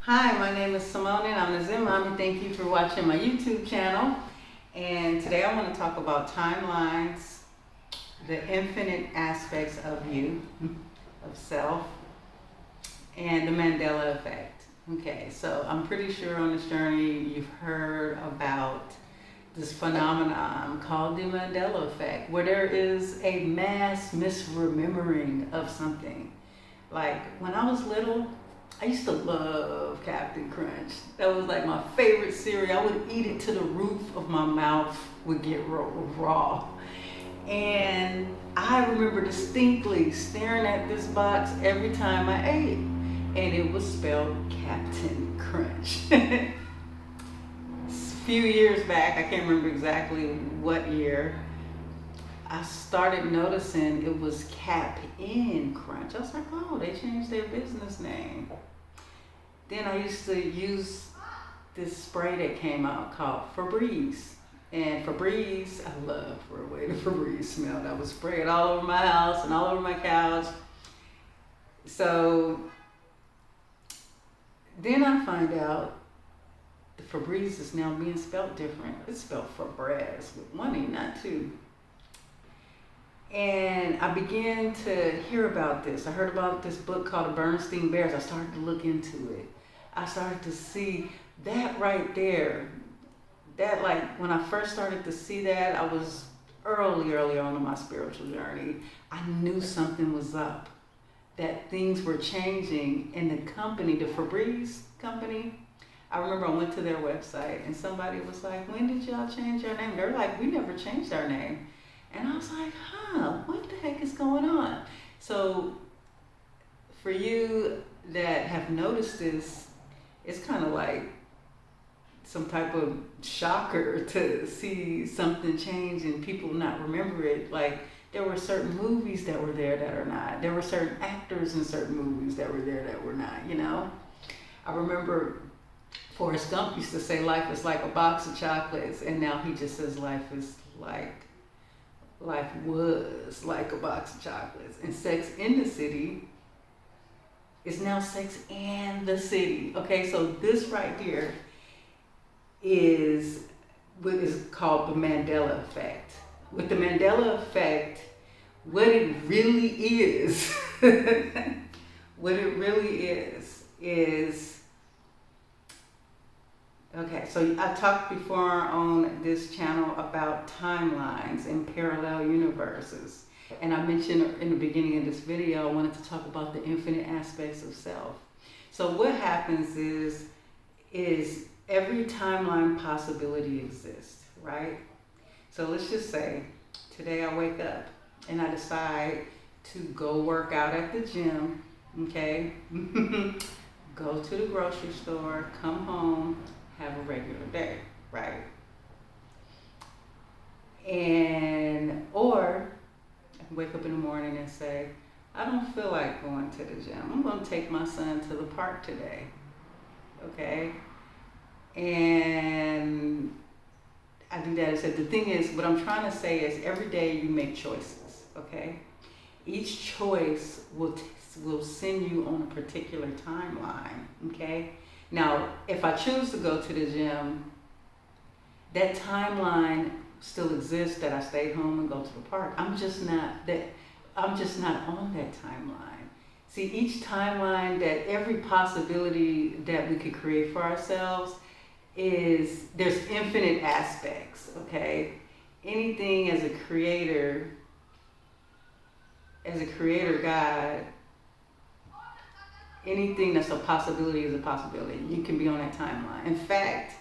Hi, my name is Simone and I'm a Zen Mom, and thank you for watching my YouTube channel. And today I want to talk about timelines, the infinite aspects of you, of self, and the Mandela Effect. Okay, so I'm pretty sure on this journey you've heard about this phenomenon called the Mandela Effect, where there is a mass misremembering of something. Like when I was little, I used to love Captain Crunch. That was like my favorite cereal. I would eat it to the roof of my mouth would get raw. And I remember distinctly staring at this box every time I ate. And it was spelled Captain Crunch. A few years back, I can't remember exactly what year, I started noticing it was Cap in Crunch. I was like, oh, they changed their business name. Then I used to use this spray that came out called Febreeze. And Febreeze, I love the way the Febreeze smelled. I would spray it all over my house and all over my couch. So then I find out the Febreeze is now being spelled different. It's spelled Febreeze with one E, not two. And I began to hear about this. I heard about this book called The Bernstein Bears. I started to look into it. I started to see that right there. That, like, when I first started to see that, I was early on in my spiritual journey. I knew something was up, that things were changing. And the company, the Febreeze company, I remember I went to their website and somebody was like, when did y'all change your name? They're like, we never changed our name. And I was like, what the heck is going on? So for you that have noticed this, it's kind of like some type of shocker to see something change and people not remember it. Like there were certain movies that were there that are not. There were certain actors in certain movies that were there that were not, you know? I remember Forrest Gump used to say life is like a box of chocolates, and now he just says life was like a box of chocolates. And Sex in the City is now Sex and the City. Okay, so this right here is what is called the Mandela Effect. With the Mandela Effect, what it really is, okay, so I talked before on this channel about timelines and parallel universes. And I mentioned in the beginning of this video, I wanted to talk about the infinite aspects of self. So what happens is every timeline possibility exists, right? So let's just say today I wake up and I decide to go work out at the gym, okay? Go to the grocery store, come home, have a regular day, right? Or I can wake up in the morning and say, I don't feel like going to the gym. I'm going to take my son to the park today, okay? And I do that. So the thing is, what I'm trying to say is every day you make choices, okay? Each choice will send you on a particular timeline, okay? Now, if I choose to go to the gym, that timeline still exists that I stayed home and go to the park. I'm just not on that timeline. See, each timeline, that every possibility that we could create for ourselves there's infinite aspects, okay? Anything as a creator God, anything that's a possibility is a possibility. You can be on that timeline. In fact,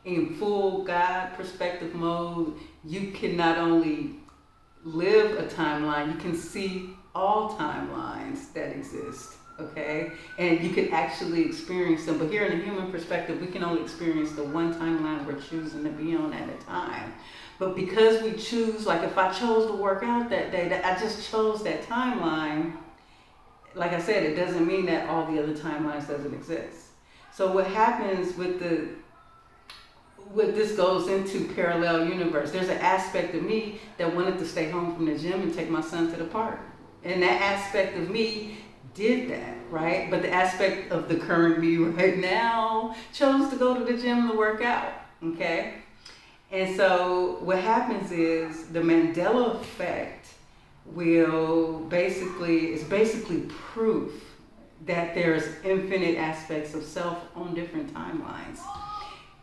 in full God perspective mode, you can not only live a timeline, you can see all timelines that exist, okay? And you can actually experience them. But here in the human perspective, we can only experience the one timeline we're choosing to be on at a time. But because we choose, like if I chose to work out that day, that I just chose that timeline, like I said, it doesn't mean that all the other timelines doesn't exist. So what happens with this goes into parallel universe. There's an aspect of me that wanted to stay home from the gym and take my son to the park. And that aspect of me did that, right? But the aspect of the current me right now chose to go to the gym to work out, okay? And so what happens is the Mandela Effect is basically proof that there's infinite aspects of self on different timelines.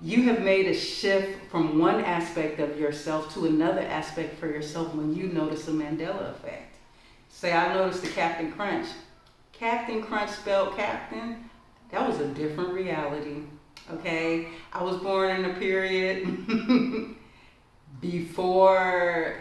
You have made a shift from one aspect of yourself to another aspect for yourself when you notice the Mandela Effect. Say, I noticed the Captain Crunch. Captain Crunch spelled captain. That was a different reality, okay? I was born in a period before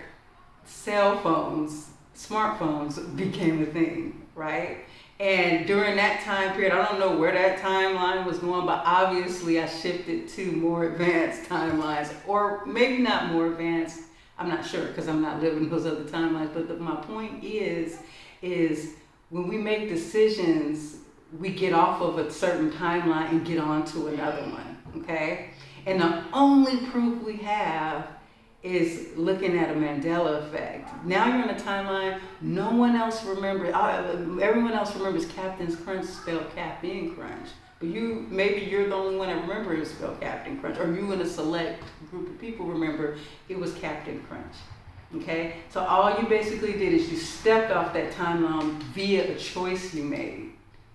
cell phones, smartphones became a thing, right? And during that time period, I don't know where that timeline was going, but obviously I shifted to more advanced timelines, or maybe not more advanced. I'm not sure because I'm not living those other timelines. But my point is when we make decisions, we get off of a certain timeline and get on to another one, okay? And the only proof we have is looking at a Mandela Effect. Now you're on a timeline, no one else remembers, everyone else remembers Captain's Crunch spelled Captain Crunch. But maybe you're the only one that remembers spelled Captain Crunch, or you in a select group of people remember it was Captain Crunch. Okay? So all you basically did is you stepped off that timeline via a choice you made,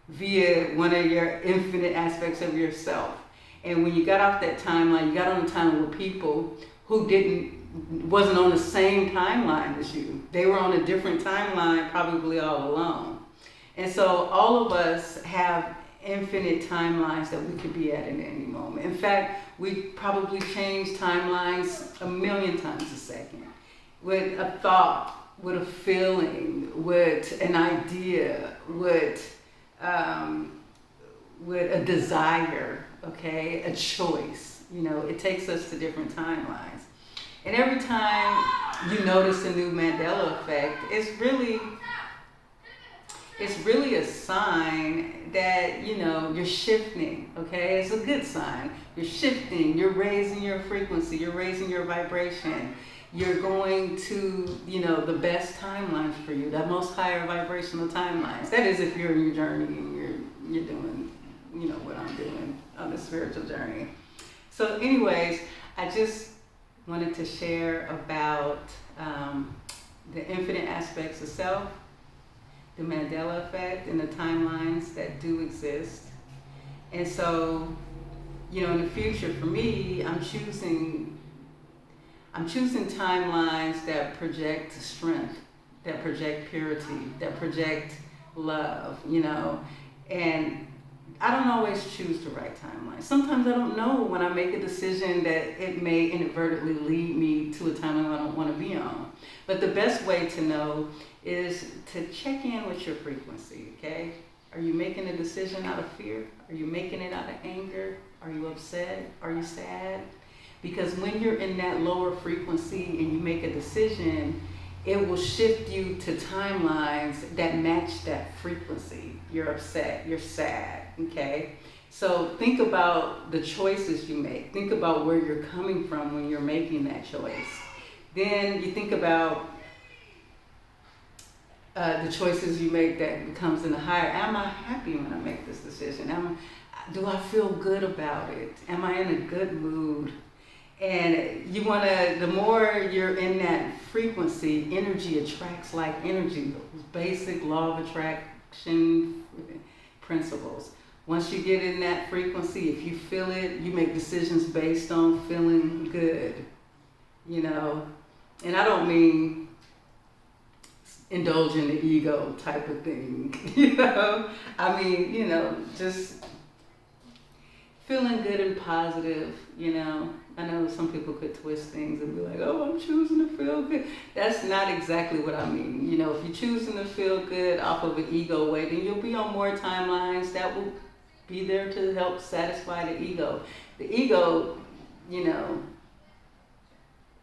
via one of your infinite aspects of yourself. And when you got off that timeline, you got on a timeline with people who wasn't on the same timeline as you. They were on a different timeline, probably all alone. And so all of us have infinite timelines that we could be at in any moment. In fact, we probably change timelines 1,000,000 times a second. With a thought, with a feeling, with an idea, with a desire, okay, a choice. You know, it takes us to different timelines. And every time you notice a new Mandela Effect, it's really a sign that, you know, you're shifting, okay? It's a good sign. You're shifting, you're raising your frequency, you're raising your vibration. You're going to, you know, the best timelines for you, the most higher vibrational timelines. That is if you're in your journey and you're doing, you know, what I'm doing on the spiritual journey. So anyways, I just wanted to share about the infinite aspects of self, the Mandela Effect, and the timelines that do exist. And so, you know, in the future for me, I'm choosing timelines that project strength, that project purity, that project love, you know. And I don't always choose the right timeline. Sometimes I don't know when I make a decision that it may inadvertently lead me to a timeline I don't want to be on. But the best way to know is to check in with your frequency, okay? Are you making a decision out of fear? Are you making it out of anger? Are you upset? Are you sad? Because when you're in that lower frequency and you make a decision, it will shift you to timelines that match that frequency. You're upset, you're sad, okay? So think about the choices you make. Think about where you're coming from when you're making that choice. Then you think about the choices you make that becomes in the higher. Am I happy when I make this decision? Do I feel good about it? Am I in a good mood? And you want to, the more you're in that frequency, energy attracts like energy, basic law of attraction principles. Once you get in that frequency, if you feel it, you make decisions based on feeling good, you know. And I don't mean indulge in the ego type of thing, you know. I mean, you know, just feeling good and positive, you know. I know some people could twist things and be like, oh, I'm choosing to feel good. That's not exactly what I mean. You know, if you're choosing to feel good off of an ego way, then you'll be on more timelines that will be there to help satisfy the ego. The ego, you know,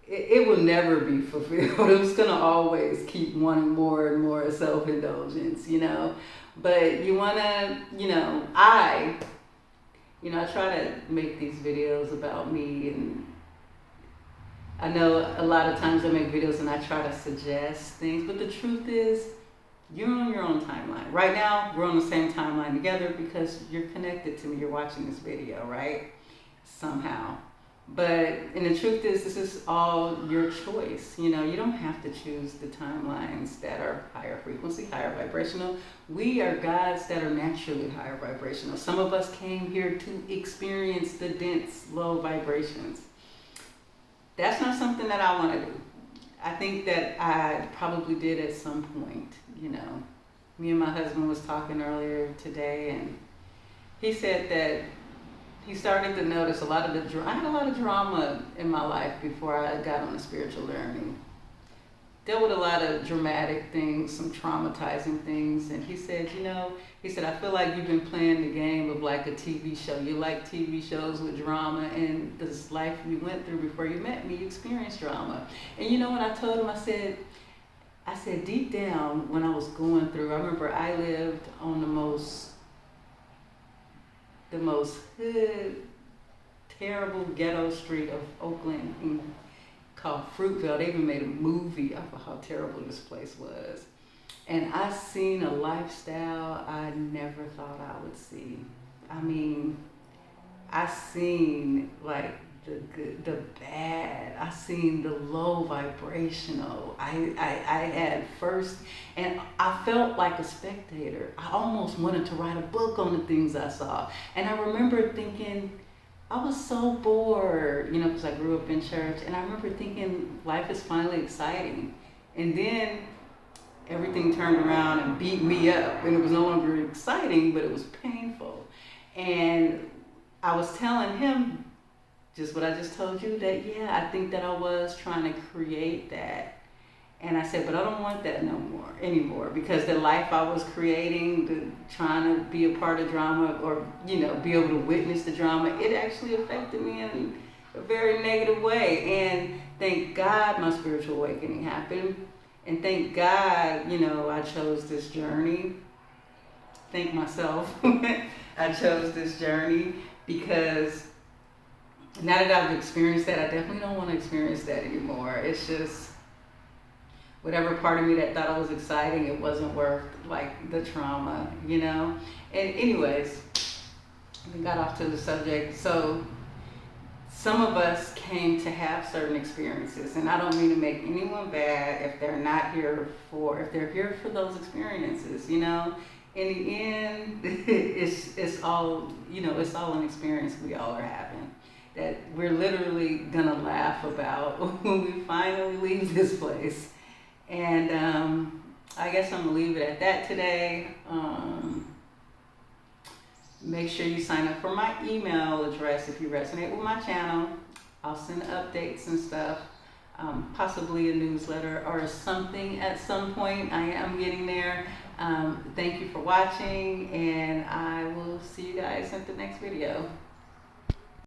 it will never be fulfilled. It's going to always keep wanting more and more self-indulgence, you know. But you want to, you know, I try to make these videos about me, and I know a lot of times I make videos and I try to suggest things, but the truth is, You're on your own timeline. Right now, we're on the same timeline together because you're connected to me. You're watching this video, right? Somehow. But, and the truth is, this is all your choice. You know, you don't have to choose the timelines that are higher frequency, higher vibrational. We are gods that are naturally higher vibrational. Some of us came here to experience the dense, low vibrations. That's not something that I want to do. I think that I probably did at some point, you know. Me and my husband was talking earlier today, and he said that he started to notice I had a lot of drama in my life before I got on a spiritual journey. Dealt with a lot of dramatic things, some traumatizing things, and he said, you know, I feel like you've been playing the game of like a TV show. You like TV shows with drama, and this life you went through before you met me, you experienced drama. And you know what I told him? I said deep down when I was going through, I remember I lived on the most hood, terrible ghetto street of Oakland called Fruitvale. They even made a movie of how terrible this place was. And I seen a lifestyle I never thought I would see. I mean, I seen like the good, the bad. I seen the low vibrational. I had first, and I felt like a spectator. I almost wanted to write a book on the things I saw. And I remember thinking, I was so bored, you know, because I grew up in church. And I remember thinking life is finally exciting. And then everything turned around and beat me up. And it was no longer exciting, but it was painful. And I was telling him just what I just told you, that yeah, I think that I was trying to create that. And I said, but I don't want that anymore, because the life I was creating, trying to be a part of drama, or, you know, be able to witness the drama, it actually affected me in a very negative way. And thank God my spiritual awakening happened. And thank God, you know, I chose this journey. Thank myself. I chose this journey because now that I've experienced that, I definitely don't want to experience that anymore. It's just, whatever part of me that thought it was exciting, it wasn't worth like the trauma, you know? And anyways, we got off to the subject. So some of us came to have certain experiences, and I don't mean to make anyone bad if they're here for those experiences, you know? In the end, it's all, you know, it's all an experience we all are having that we're literally gonna laugh about when we finally leave this place. And I guess I'm gonna leave it at that today. Make sure you sign up for my email address if you resonate with my channel. I'll send updates and stuff, possibly a newsletter or something at some point. I am getting there. Thank you for watching, and I will see you guys at the next video.